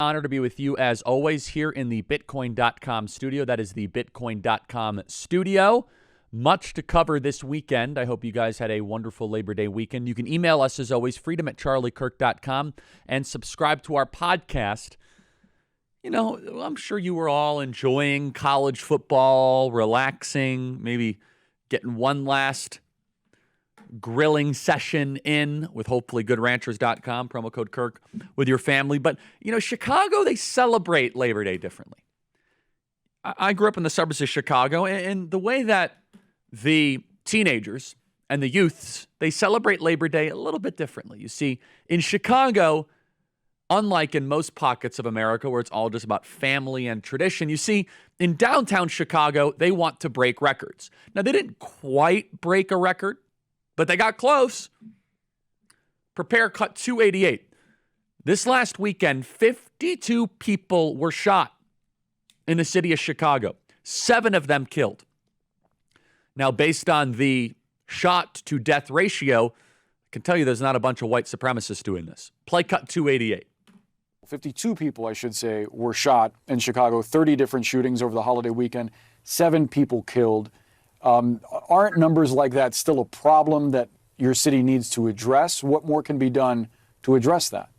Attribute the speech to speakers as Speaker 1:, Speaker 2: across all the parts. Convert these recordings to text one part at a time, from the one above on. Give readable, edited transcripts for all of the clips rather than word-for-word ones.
Speaker 1: Honor to be with you as always here in the Bitcoin.com studio. That is the Bitcoin.com studio. Much to cover this weekend. I hope you guys had a wonderful Labor Day weekend. You can email us as always, freedom@charliekirk.com, and subscribe to our podcast. You know, I'm sure you were all enjoying college football, relaxing, maybe getting one last grilling session in with hopefully goodranchers.com, promo code Kirk, with your family. But, you know, Chicago, they celebrate Labor Day differently. I grew up in the suburbs of Chicago, and the way that the teenagers and the youths, they celebrate Labor Day a little bit differently. You see, in Chicago, unlike in most pockets of America where it's all just about family and tradition, you see, in downtown Chicago, they want to break records. Now, they didn't quite break a record, but they got close. Prepare cut 288. This last weekend, 52 people were shot in the city of Chicago. 7 of them killed. Now, based on the shot to death ratio, I can tell you there's not a bunch of white supremacists doing this. Play cut 288.
Speaker 2: 52 people, I should say, were shot in Chicago. 30 different shootings over the holiday weekend. 7 people killed. Aren't numbers like that still a problem that your city needs to address? What more can be done to address that?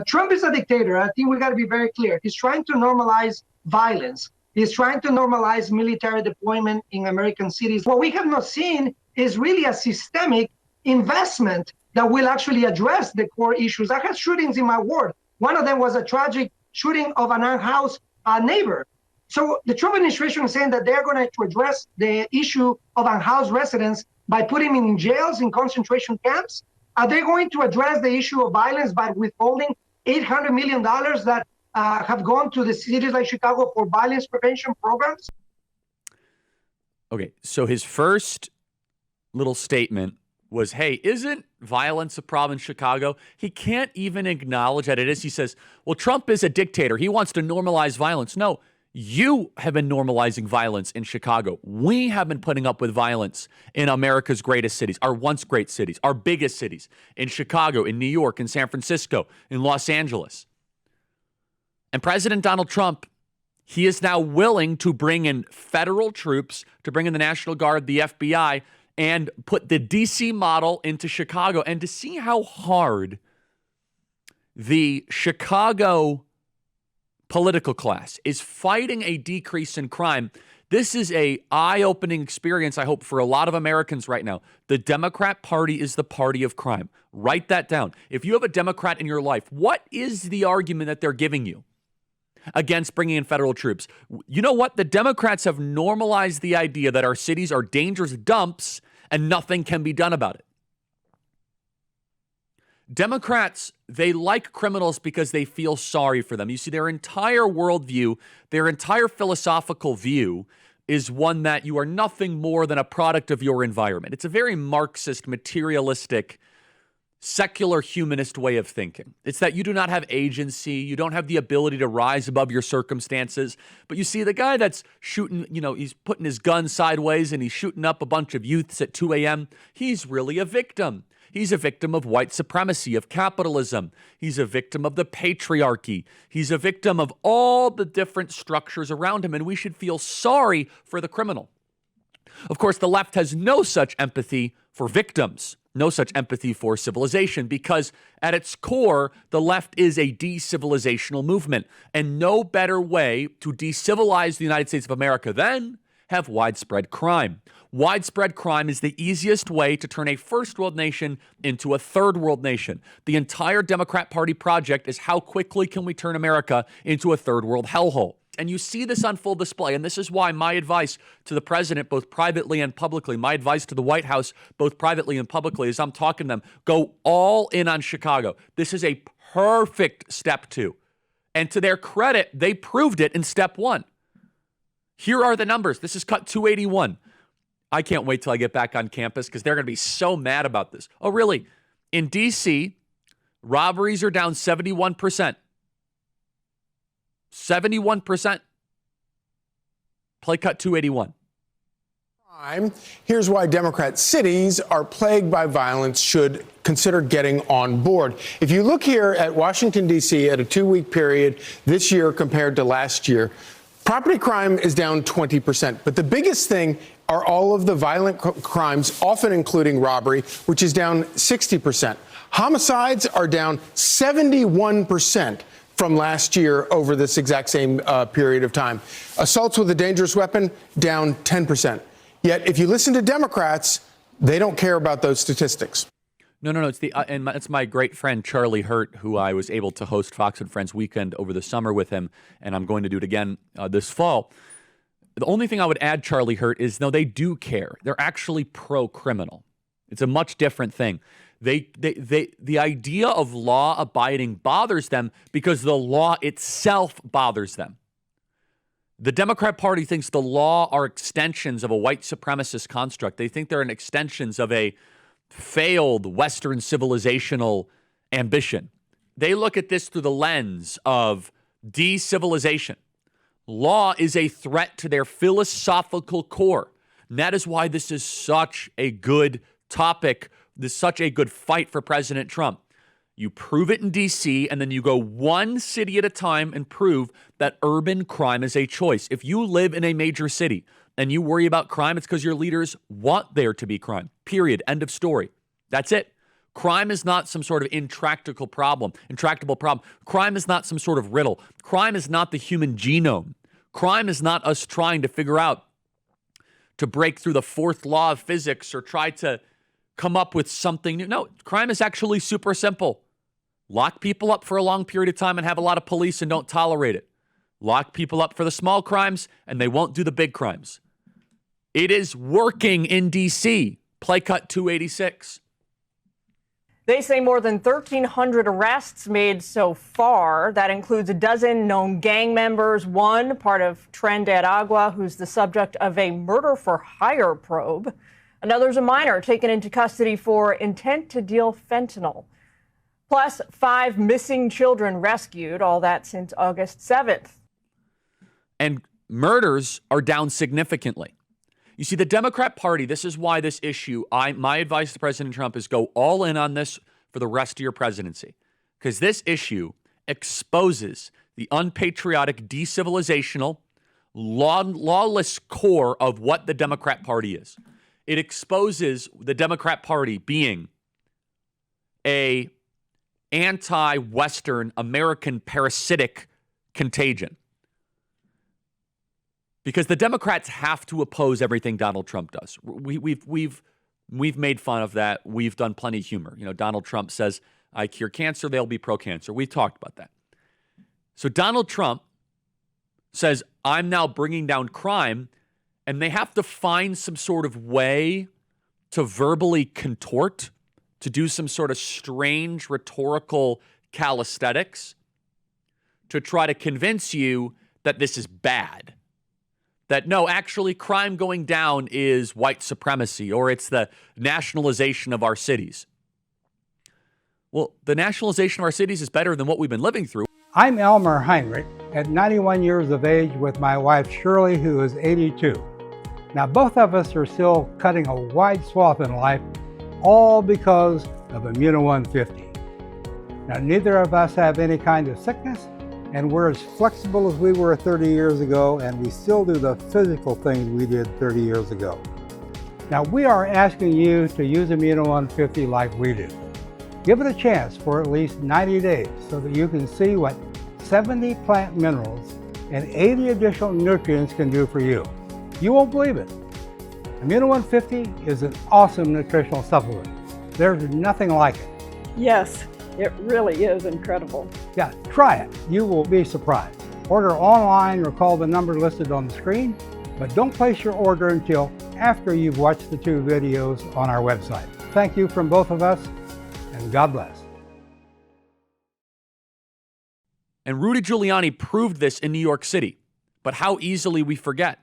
Speaker 3: Trump is a dictator. I think we got to be very clear. He's trying to normalize violence. He's trying to normalize military deployment in American cities. What we have not seen is really a systemic investment that will actually address the core issues. I had shootings in my ward. One of them was a tragic shooting of an unhoused neighbor. So the Trump administration is saying that they're going to address the issue of unhoused residents by putting them in jails, in concentration camps. Are they going to address the issue of violence by withholding $800 million that have gone to the cities like Chicago for violence prevention programs?
Speaker 1: Okay, so his first little statement was, hey, isn't violence a problem in Chicago? He can't even acknowledge that it is. He says, well, Trump is a dictator. He wants to normalize violence. No, you have been normalizing violence in Chicago. We have been putting up with violence in America's greatest cities, our once great cities, our biggest cities, in Chicago, in New York, in San Francisco, in Los Angeles. And President Donald Trump, he is now willing to bring in federal troops, to bring in the National Guard, the FBI, and put the D.C. model into Chicago. And to see how hard the Chicago political class is fighting a decrease in crime, this is a eye-opening experience, I hope, for a lot of Americans right now. The Democrat Party is the party of crime. Write that down. If you have a Democrat in your life, what is the argument that they're giving you against bringing in federal troops? You know what? The Democrats have normalized the idea that our cities are dangerous dumps and nothing can be done about it. Democrats, they like criminals because they feel sorry for them. You see, their entire worldview, their entire philosophical view is one that you are nothing more than a product of your environment. It's a very Marxist, materialistic, secular humanist way of thinking. It's that you do not have agency, you don't have the ability to rise above your circumstances. But you see, the guy that's shooting, he's putting his gun sideways and he's shooting up a bunch of youths at 2 a.m., he's really a victim. He's a victim of white supremacy, of capitalism. He's a victim of the patriarchy. He's a victim of all the different structures around him, and we should feel sorry for the criminal. Of course, the left has no such empathy for victims, no such empathy for civilization, because at its core, the left is a decivilizational movement, and no better way to decivilize the United States of America than have widespread crime. Widespread crime is the easiest way to turn a first world nation into a third world nation. The entire Democrat Party project is how quickly can we turn America into a third world hellhole. And you see this on full display. And this is why my advice to the president, both privately and publicly, my advice to the White House, both privately and publicly, as I'm talking to them, go all in on Chicago. This is a perfect step 2. And to their credit, they proved it in step 1. Here are the numbers. This is cut 281. I can't wait till I get back on campus because they're going to be so mad about this. Oh, really? In D.C., robberies are down 71%. 71%. Play cut 281.
Speaker 4: Here's why Democrat cities are plagued by violence should consider getting on board. If you look here at Washington, D.C., at a 2-week period this year compared to last year, property crime is down 20%. But the biggest thing are all of the violent crimes, often including robbery, which is down 60%. Homicides are down 71% from last year over this exact same period of time. Assaults with a dangerous weapon down 10%. Yet, if you listen to Democrats, they don't care about those statistics.
Speaker 1: No. It's my great friend Charlie Hurt, who I was able to host Fox and Friends Weekend over the summer with him, and I'm going to do it again this fall. The only thing I would add, Charlie Hurt, is no, they do care. They're actually pro-criminal. It's a much different thing. The idea of law abiding bothers them because the law itself bothers them. The Democrat Party thinks the law are extensions of a white supremacist construct. They think they're extensions of a failed Western civilizational ambition. They look at this through the lens of de-civilization. Law is a threat to their philosophical core. And that is why this is such a good topic. This is such a good fight for President Trump. You prove it in D.C., and then you go one city at a time and prove that urban crime is a choice. If you live in a major city and you worry about crime, it's because your leaders want there to be crime. Period. End of story. That's it. Crime is not some sort of intractable problem. Crime is not some sort of riddle. Crime is not the human genome. Crime is not us trying to figure out to break through the fourth law of physics or try to come up with something new. No, crime is actually super simple. Lock people up for a long period of time and have a lot of police and don't tolerate it. Lock people up for the small crimes and they won't do the big crimes. It is working in D.C. Play cut 286.
Speaker 5: They say more than 1,300 arrests made so far. That includes a dozen known gang members, one part of Tren de Aragua, who's the subject of a murder-for-hire probe. Another's a minor taken into custody for intent to deal fentanyl. Plus, 5 missing children rescued, all that since August 7th.
Speaker 1: And murders are down significantly. You see, the Democrat Party, this is why this issue, my advice to President Trump is go all in on this for the rest of your presidency. Because this issue exposes the unpatriotic, decivilizational, lawless core of what the Democrat Party is. It exposes the Democrat Party being a anti-Western American parasitic contagion. Because the Democrats have to oppose everything Donald Trump does. We've made fun of that. We've done plenty of humor. You know, Donald Trump says, I cure cancer, they'll be pro-cancer. We've talked about that. So Donald Trump says, I'm now bringing down crime, and they have to find some sort of way to verbally contort, to do some sort of strange rhetorical calisthenics to try to convince you that this is bad. That no, actually crime going down is white supremacy, or it's the nationalization of our cities. Well, the nationalization of our cities is better than what we've been living through.
Speaker 6: I'm Elmer Heinrich, at 91 years of age with my wife Shirley, who is 82. Now, both of us are still cutting a wide swath in life, all because of Immuno 150. Now, neither of us have any kind of sickness, and we're as flexible as we were 30 years ago, and we still do the physical things we did 30 years ago. Now, we are asking you to use Immuno 150 like we do. Give it a chance for at least 90 days so that you can see what 70 plant minerals and 80 additional nutrients can do for you. You won't believe it. Immuno 150 is an awesome nutritional supplement. There's nothing like it.
Speaker 7: Yes, it really is incredible.
Speaker 6: Yeah, try it. You will be surprised. Order online or call the number listed on the screen, but don't place your order until after you've watched the 2 videos on our website. Thank you from both of us, and God bless.
Speaker 1: And Rudy Giuliani proved this in New York City. But how easily we forget.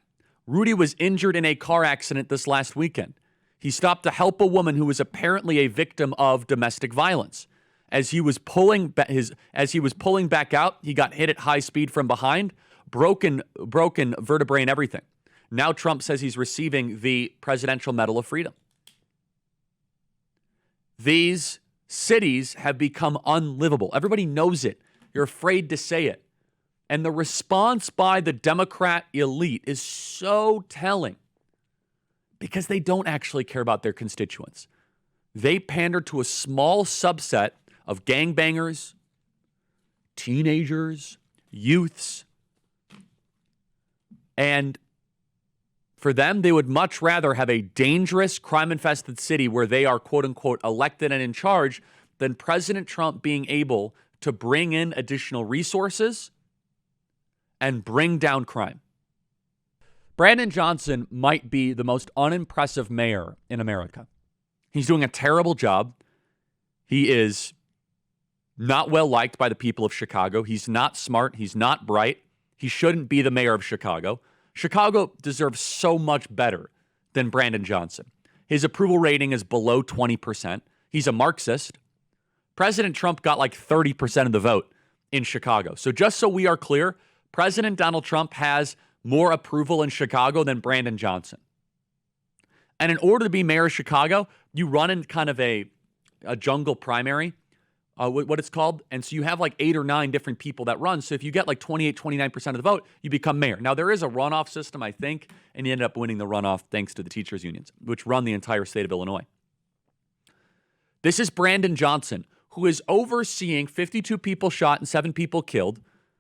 Speaker 1: Rudy was injured in a car accident this last weekend. He stopped to help a woman who was apparently a victim of domestic violence. As he was pulling back out, he got hit at high speed from behind, broken vertebrae and everything. Now Trump says he's receiving the Presidential Medal of Freedom. These cities have become unlivable. Everybody knows it. You're afraid to say it. And the response by the Democrat elite is so telling because they don't actually care about their constituents. They pander to a small subset of gangbangers, teenagers, youths, and for them, they would much rather have a dangerous, crime-infested city where they are, quote-unquote, elected and in charge than President Trump being able to bring in additional resources and bring down crime. Brandon Johnson might be the most unimpressive mayor in America. He's doing a terrible job. He is not well liked by the people of Chicago. He's not smart. He's not bright. He shouldn't be the mayor of Chicago. Chicago deserves so much better than Brandon Johnson. His approval rating is below 20%. He's a Marxist. President Trump got like 30% of the vote in Chicago. So just so we are clear, President Donald Trump has more approval in Chicago than Brandon Johnson. And in order to be mayor of Chicago, you run in kind of a jungle primary, what it's called. And so you have like 8 or 9 different people that run. So if you get like 28, 29% of the vote, you become mayor. Now, there is a runoff system, I think, and you ended up winning the runoff thanks to the teachers' unions, which run the entire state of Illinois. This is Brandon Johnson, who is overseeing 52 people shot and 7 people killed.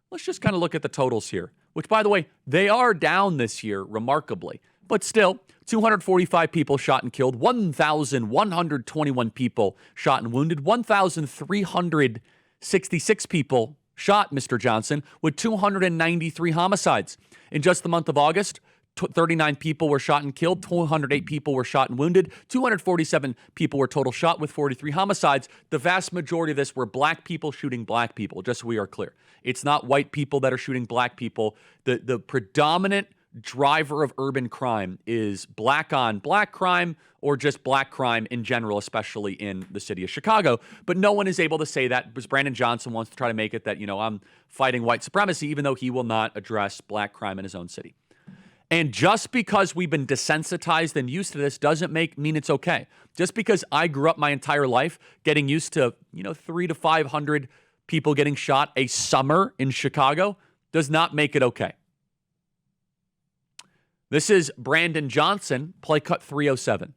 Speaker 1: Let's just kind of look at the totals here, which, by the way, they are down this year remarkably. But still, 245 people shot and killed, 1,121 people shot and wounded, 1,366 people shot, Mr. Johnson, with 293 homicides. In just the month of August, 39 people were shot and killed, 208 people were shot and wounded, 247 people were total shot with 43 homicides. The vast majority of this were black people shooting black people, just so we are clear. It's not white people that are shooting black people. The predominant driver of urban crime is black on black crime or just black crime in general, especially in the city of Chicago. But no one is able to say that because Brandon Johnson wants to try to make it that, I'm fighting white supremacy, even though he will not address black crime in his own city. And just because we've been desensitized and used to this doesn't mean it's okay. Just because I grew up my entire life getting used to, 300 to 500 people getting shot a summer in Chicago does not make it okay. This is Brandon Johnson, play cut 307.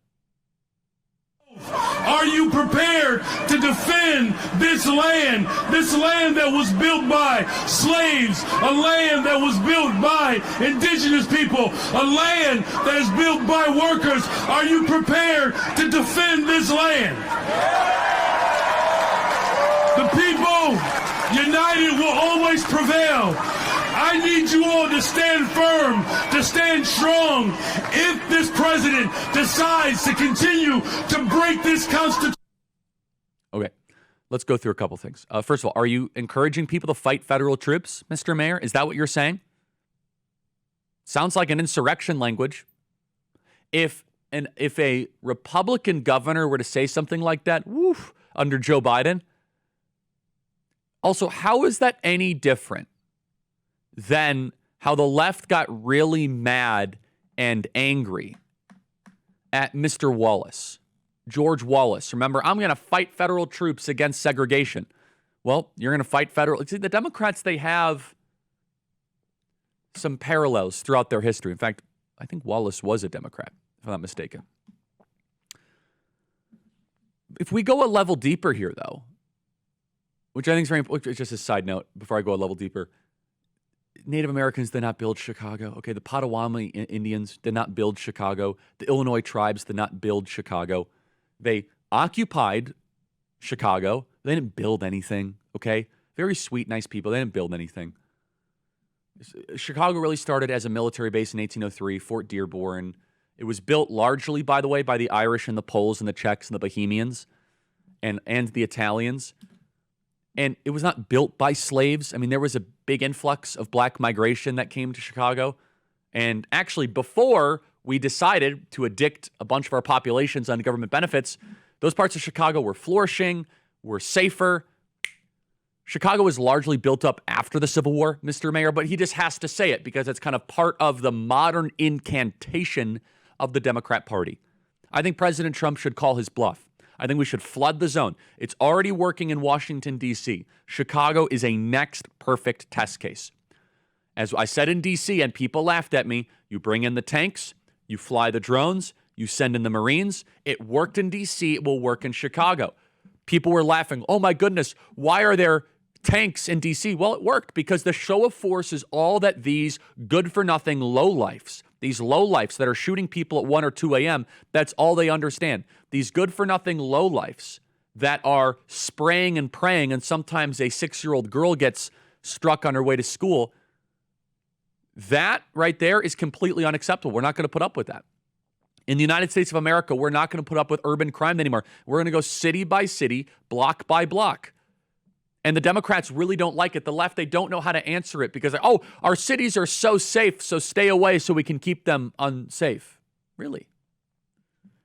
Speaker 8: Are you prepared to defend this land that was built by slaves, a land that was built by indigenous people, a land that is built by workers? Are you prepared to defend this land? The people united will always prevail. I need you all to stand firm, to stand strong if this president decides to continue to break this Constitution.
Speaker 1: Okay, let's go through a couple things. First of all, are you encouraging people to fight federal troops, Mr. Mayor? Is that what you're saying? Sounds like an insurrection language. If a Republican governor were to say something like that, under Joe Biden. Also, how is that any different than how the left got really mad and angry at Mr. Wallace, George Wallace? Remember, I'm going to fight federal troops against segregation. Well, you're going to fight federal. See, the Democrats, they have some parallels throughout their history. In fact, I think Wallace was a Democrat, if I'm not mistaken. If we go a level deeper here, though, which I think is very important, just a side note before I go a level deeper, Native Americans did not build Chicago. Okay, the Potawatomi Indians did not build Chicago. The Illinois tribes did not build Chicago. They occupied Chicago. They didn't build anything, okay? Very sweet, nice people. They didn't build anything. Chicago really started as a military base in 1803, Fort Dearborn. It was built largely, by the way, by the Irish and the Poles and the Czechs and the Bohemians and the Italians. And it was not built by slaves. I mean, there was a big influx of black migration that came to Chicago. And actually, before we decided to addict a bunch of our populations on government benefits, those parts of Chicago were flourishing, were safer. Chicago was largely built up after the Civil War, Mr. Mayor, but he just has to say it because it's kind of part of the modern incantation of the Democrat Party. I think President Trump should call his bluff. I think we should flood the zone. It's already working in Washington, D.C. Chicago is a next perfect test case. As I said in D.C., and people laughed at me, you bring in the tanks, you fly the drones, you send in the Marines. It worked in D.C., it will work in Chicago. People were laughing, oh my goodness, why are there tanks in D.C.? Well, it worked because the show of force is all that these good-for-nothing lowlifes, these lowlifes that are shooting people at 1 or 2 a.m., that's all they understand. These good-for-nothing lowlifes that are spraying and praying, and sometimes a 6-year-old girl gets struck on her way to school, that right there is completely unacceptable. We're not going to put up with that. In the United States of America, we're not going to put up with urban crime anymore. We're going to go city by city, block by block. And the Democrats really don't like it. The left, they don't know how to answer it because, oh, our cities are so safe, so stay away so we can keep them unsafe. Really?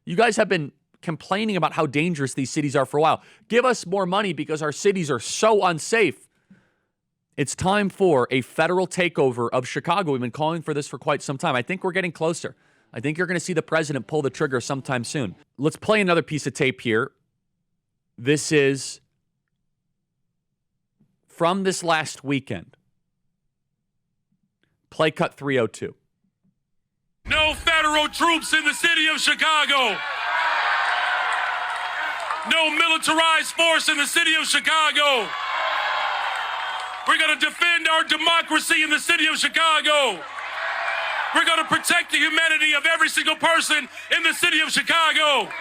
Speaker 1: You guys have been complaining about how dangerous these cities are for a while. Give us more money because our cities are so unsafe. It's time for a federal takeover of Chicago. We've been calling for this for quite some time. I think we're getting closer. I think you're going to see the president pull the trigger sometime soon. Let's play another piece of tape here. This is from this last weekend. Play cut 302.
Speaker 8: No federal troops in the city of Chicago. No militarized force in the city of Chicago. We're going to defend our democracy in the city of Chicago. We're going to protect the humanity of every single person in the city of Chicago.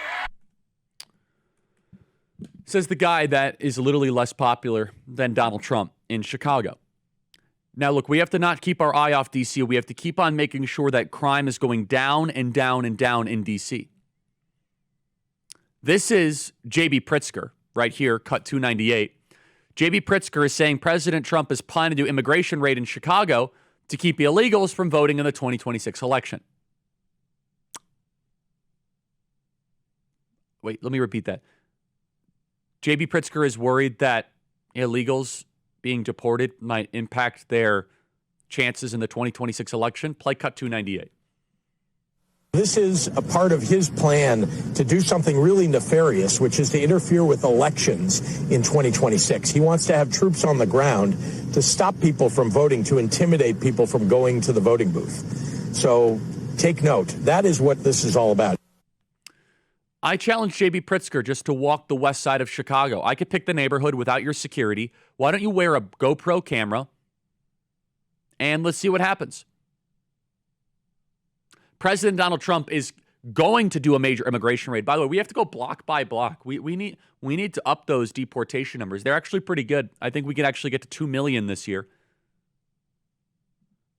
Speaker 1: Says the guy that is literally less popular than Donald Trump in Chicago. Now, look, we have to not keep our eye off D.C. We have to keep on making sure that crime is going down and down and down in D.C. This is J.B. Pritzker right here, cut 298. J.B. Pritzker is saying President Trump is planning to do immigration raid in Chicago to keep illegals from voting in the 2026 election. Wait, let me repeat that. J.B. Pritzker is worried that illegals being deported might impact their chances in the 2026 election. Play cut 298.
Speaker 9: This is a part of his plan to do something really nefarious, which is to interfere with elections in 2026. He wants to have troops on the ground to stop people from voting, to intimidate people from going to the voting booth. So take note. That is what this is all about.
Speaker 1: I challenge J.B. Pritzker just to walk the west side of Chicago. I could pick the neighborhood without your security. Why don't you wear a GoPro camera and let's see what happens. President Donald Trump is going to do a major immigration raid. By the way, we have to go block by block. We need to up those deportation numbers. They're actually pretty good. I think we could actually get to 2 million this year.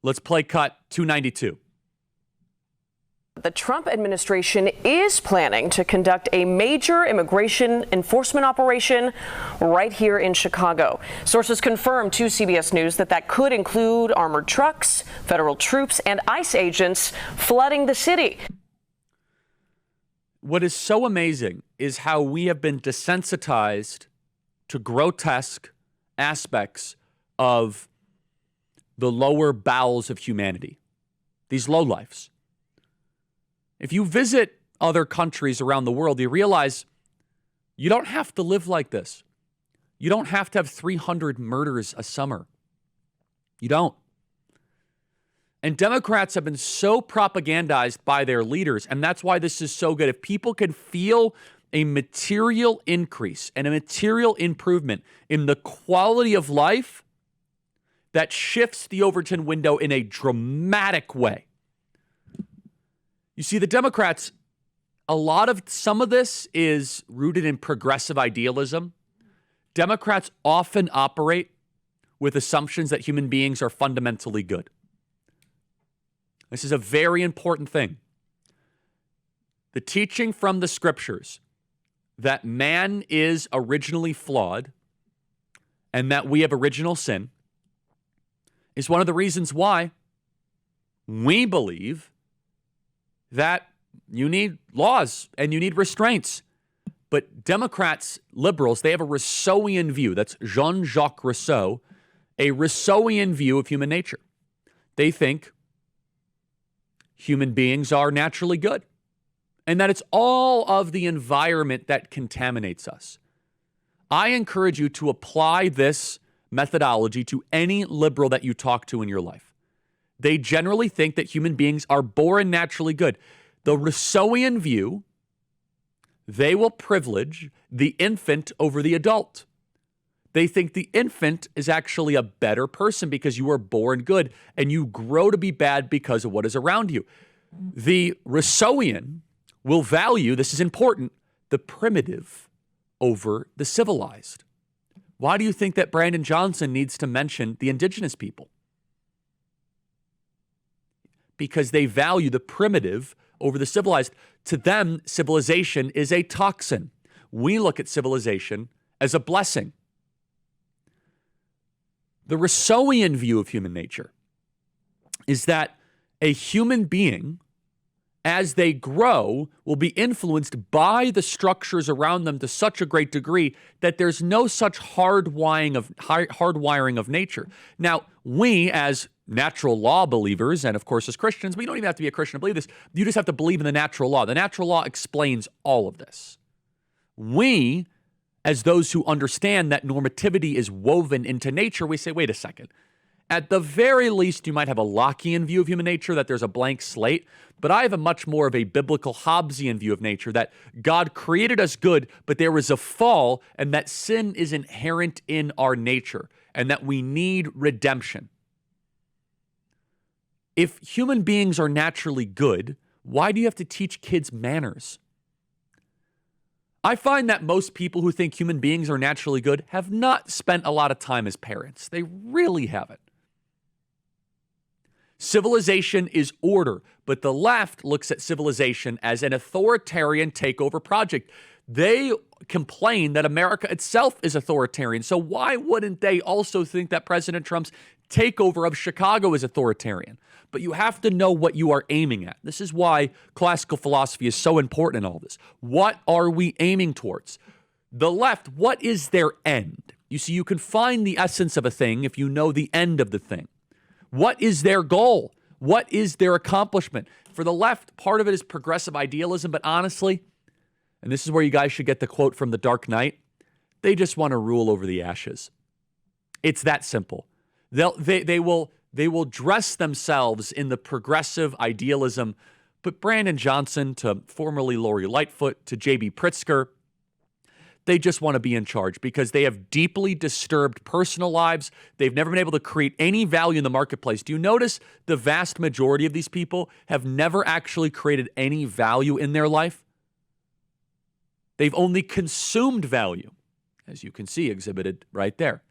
Speaker 1: Let's play cut 292.
Speaker 10: The Trump administration is planning to conduct a major immigration enforcement operation right here in Chicago. Sources confirmed to CBS News that could include armored trucks, federal troops, and ICE agents flooding the city.
Speaker 1: What is so amazing is how we have been desensitized to grotesque aspects of the lower bowels of humanity, these lowlifes. If you visit other countries around the world, you realize you don't have to live like this. You don't have to have 300 murders a summer. You don't. And Democrats have been so propagandized by their leaders, and that's why this is so good. If people can feel a material increase and a material improvement in the quality of life, that shifts the Overton window in a dramatic way. You see, the Democrats, some of this is rooted in progressive idealism. Democrats often operate with assumptions that human beings are fundamentally good. This is a very important thing. The teaching from the scriptures that man is originally flawed and that we have original sin is one of the reasons why we believe that you need laws and you need restraints. But Democrats, liberals, they have a Rousseauian view. That's Jean-Jacques Rousseau, a Rousseauian view of human nature. They think human beings are naturally good and that it's all of the environment that contaminates us. I encourage you to apply this methodology to any liberal that you talk to in your life. They generally think that human beings are born naturally good. The Rousseauian view, they will privilege the infant over the adult. They think the infant is actually a better person because you were born good and you grow to be bad because of what is around you. The Rousseauian will value, this is important, the primitive over the civilized. Why do you think that Brandon Johnson needs to mention the indigenous people? Because they value the primitive over the civilized. To them, civilization is a toxin. We look at civilization as a blessing. The Rousseauian view of human nature is that a human being, as they grow, will be influenced by the structures around them to such a great degree that there's no such hardwiring of nature. Now, we as natural law believers, and of course as Christians, we don't even have to be a Christian to believe this. You just have to believe in the natural law. The natural law explains all of this. We, as those who understand that normativity is woven into nature, we say, wait a second. At the very least, you might have a Lockean view of human nature, that there's a blank slate, but I have a much more of a biblical Hobbesian view of nature, that God created us good, but there was a fall, and that sin is inherent in our nature, and that we need redemption. If human beings are naturally good, why do you have to teach kids manners? I find that most people who think human beings are naturally good have not spent a lot of time as parents. They really haven't. Civilization is order, but the left looks at civilization as an authoritarian takeover project. They complain that America itself is authoritarian. So why wouldn't they also think that President Trump's takeover of Chicago is authoritarian? But you have to know what you are aiming at. This is why classical philosophy is so important in all this. What are we aiming towards? The left, what is their end? You see, you can find the essence of a thing if you know the end of the thing. What is their goal? What is their accomplishment? For the left, part of it is progressive idealism, but honestly, and this is where you guys should get the quote from The Dark Knight, they just want to rule over the ashes. It's that simple. They will dress themselves in the progressive idealism, but Brandon Johnson to formerly Lori Lightfoot to J.B. Pritzker, they just want to be in charge because they have deeply disturbed personal lives. They've never been able to create any value in the marketplace. Do you notice the vast majority of these people have never actually created any value in their life? They've only consumed value, as you can see exhibited right there.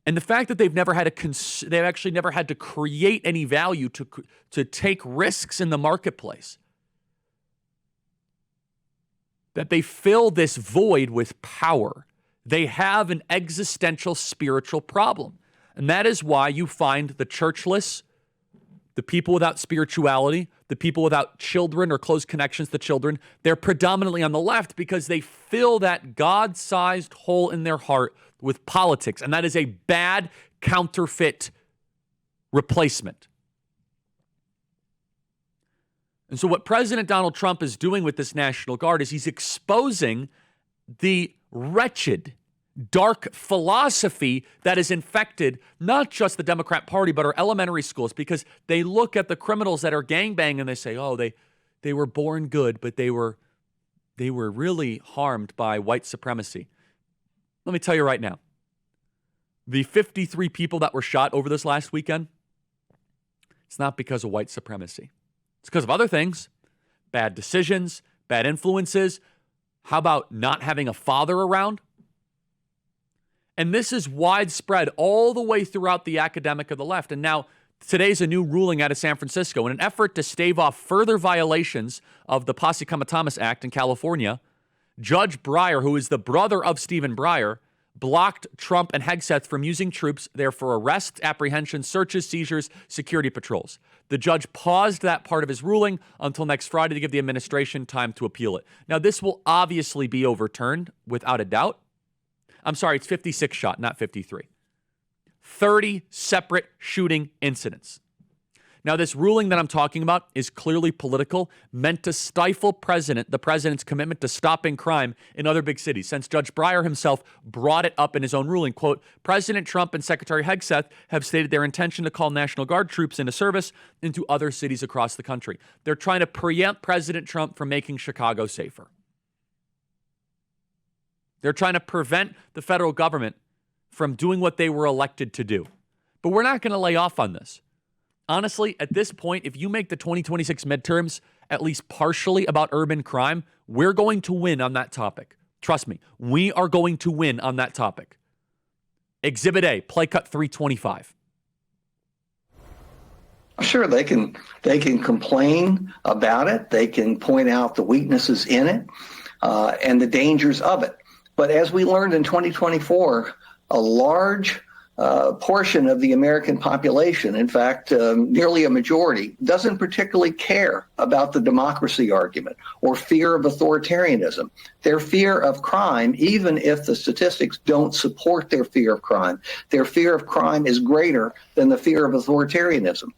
Speaker 1: And the fact that they've actually never had to create any value to take risks in the marketplace, that they fill this void with power. They have an existential spiritual problem. And that is why you find the churchless, the people without spirituality, the people without children or close connections to children, they're predominantly on the left because they fill that God-sized hole in their heart with politics. And that is a bad counterfeit replacement. And so what President Donald Trump is doing with this National Guard is he's exposing the wretched, dark philosophy that has infected not just the Democrat Party, but our elementary schools, because they look at the criminals that are gangbanging and they say, oh, they were born good, but they were really harmed by white supremacy. Let me tell you right now, the 53 people that were shot over this last weekend, it's not because of white supremacy. It's because of other things, bad decisions, bad influences. How about not having a father around? And this is widespread all the way throughout the academic of the left. And now today's a new ruling out of San Francisco. In an effort to stave off further violations of the Posse Comitatus Act in California, Judge Breyer, who is the brother of Stephen Breyer, blocked Trump and Hegseth from using troops there for arrests, apprehensions, searches, seizures, security patrols. The judge paused that part of his ruling until next Friday to give the administration time to appeal it. Now, this will obviously be overturned without a doubt. I'm sorry, it's 56 shot, not 53. 30 separate shooting incidents. Now, this ruling that I'm talking about is clearly political, meant to stifle the president's commitment to stopping crime in other big cities. Since Judge Breyer himself brought it up in his own ruling, quote, President Trump and Secretary Hegseth have stated their intention to call National Guard troops into service into other cities across the country. They're trying to preempt President Trump from making Chicago safer. They're trying to prevent the federal government from doing what they were elected to do. But we're not going to lay off on this. Honestly, at this point, if you make the 2026 midterms at least partially about urban crime, we're going to win on that topic. Trust me, we are going to win on that topic. Exhibit A, play cut 325.
Speaker 11: Sure, they can complain about it. They can point out the weaknesses in it and the dangers of it. But as we learned in 2024, a large portion of the American population, in fact, nearly a majority, doesn't particularly care about the democracy argument or fear of authoritarianism. Their fear of crime, even if the statistics don't support their fear of crime is greater than the fear of authoritarianism.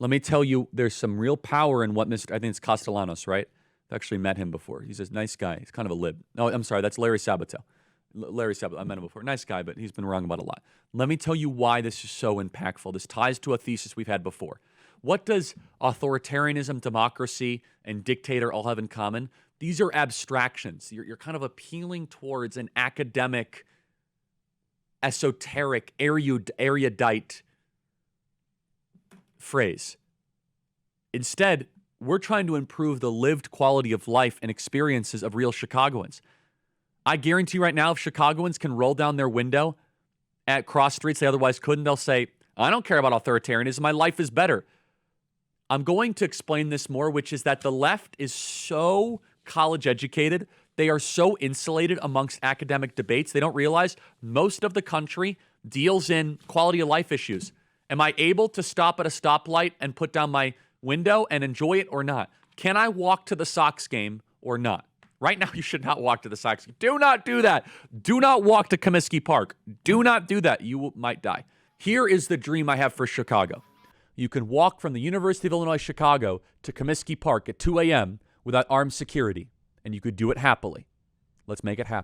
Speaker 1: Let me tell you, there's some real power in what I think it's Castellanos, right? I've actually met him before. He's a nice guy. He's kind of a lib. No, I'm sorry, that's Larry Sabato. I met him before. Nice guy, but he's been wrong about a lot. Let me tell you why this is so impactful. This ties to a thesis we've had before. What does authoritarianism, democracy, and dictator all have in common? These are abstractions. You're kind of appealing towards an academic, esoteric, erudite phrase. Instead, we're trying to improve the lived quality of life and experiences of real Chicagoans. I guarantee right now, if Chicagoans can roll down their window at cross streets they otherwise couldn't, they'll say, I don't care about authoritarianism. My life is better. I'm going to explain this more, which is that the left is so college educated. They are so insulated amongst academic debates. They don't realize most of the country deals in quality of life issues. Am I able to stop at a stoplight and put down my window and enjoy it or not? Can I walk to the Sox game or not? Right now, you should not walk to the Sox game. Do not do that. Do not walk to Comiskey Park. Do not do that. You might die. Here is the dream I have for Chicago. You can walk from the University of Illinois Chicago to Comiskey Park at 2 a.m. without armed security, and you could do it happily. Let's make it happen.